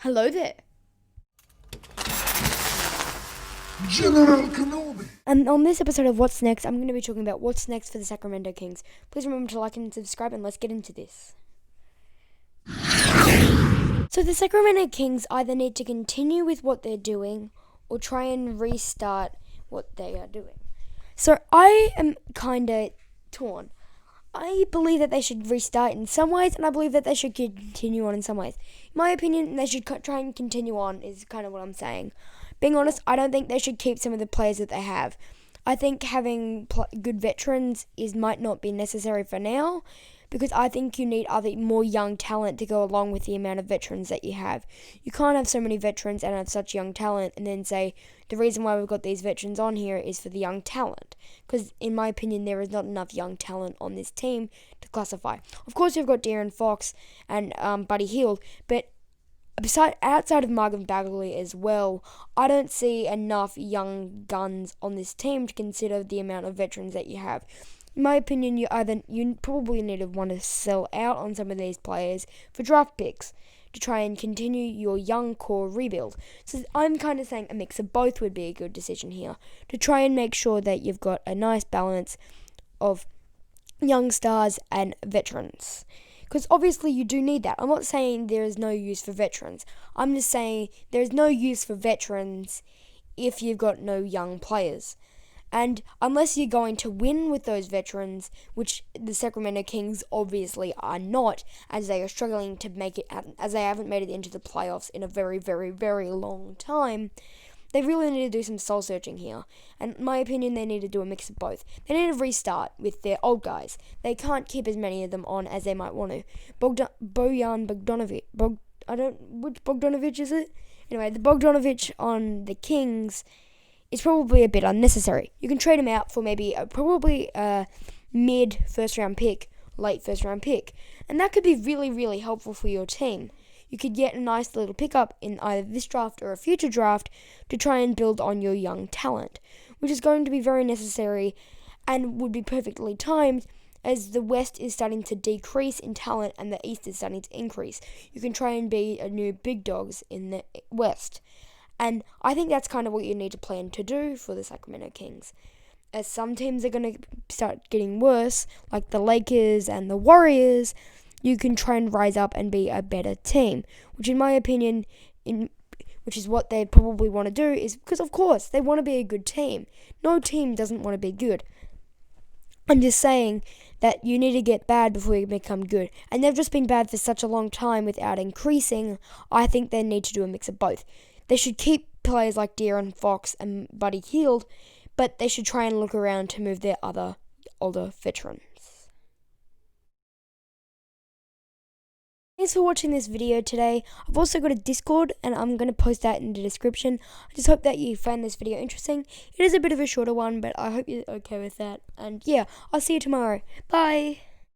Hello there. General Kenobi. And on this episode of What's Next, I'm going to be talking about what's next for the Sacramento Kings. Please remember to like and subscribe, and let's get into this. So the Sacramento Kings either need to continue with what they're doing or try and restart what they are doing. So I am kind of torn. I believe that they should restart in some ways, and I believe that they should continue on in some ways. In my opinion, they should try and continue on is kind of what I'm saying. Being honest, I don't think they should keep some of the players that they have. I think having good veterans might not be necessary for now, because I think you need more young talent to go along with the amount of veterans that you have. You can't have so many veterans and have such young talent and then say the reason why we've got these veterans on here is for the young talent. Because in my opinion, there is not enough young talent on this team to Of course, you've got De'Aaron Fox and Buddy Hield, but outside of Marvin Bagley as well, I don't see enough young guns on this team to consider the amount of veterans that you have. In my opinion, you probably need to want to sell out on some of these players for draft picks to try and continue your young core rebuild. So I'm kind of saying a mix of both would be a good decision here to try and make sure that you've got a nice balance of young stars and veterans. Because obviously you do need that. I'm not saying there is no use for veterans. I'm just saying there is no use for veterans if you've got no young players. And unless you're going to win with those veterans, which the Sacramento Kings obviously are not, as they are struggling to make it, as they haven't made it into the playoffs in a very, very, very long time, they really need to do some soul searching here. And in my opinion, they need to do a mix of both. They need to restart with their old guys. They can't keep as many of them on as they might want to. Bojan Bogdanovic. Which Bogdanovic is it? Anyway, the Bogdanovic on the Kings is probably a bit unnecessary. You can trade him out for maybe probably a mid first round pick, late first round pick. And that could be really, really helpful for your team. You could get a nice little pickup in either this draft or a future draft to try and build on your young talent, which is going to be very necessary and would be perfectly timed as the West is starting to decrease in talent and the East is starting to increase. You can try and be a new big dogs in the West. And I think that's kind of what you need to plan to do for the Sacramento Kings. As some teams are going to start getting worse, like the Lakers and the Warriors, you can try and rise up and be a better team, which in my opinion, which is what they probably want to do, is because of course they want to be a good team. No team doesn't want to be good. I'm just saying that you need to get bad before you become good. And they've just been bad for such a long time without increasing. I think they need to do a mix of both. They should keep players like De'Aaron Fox and Buddy Hield, but they should try and look around to move their other older veterans. Thanks for watching this video today. I've also got a Discord and I'm going to post that in the description. I just hope that you found this video interesting. It is a bit of a shorter one, but I hope you're okay with that. And yeah, I'll see you tomorrow. Bye!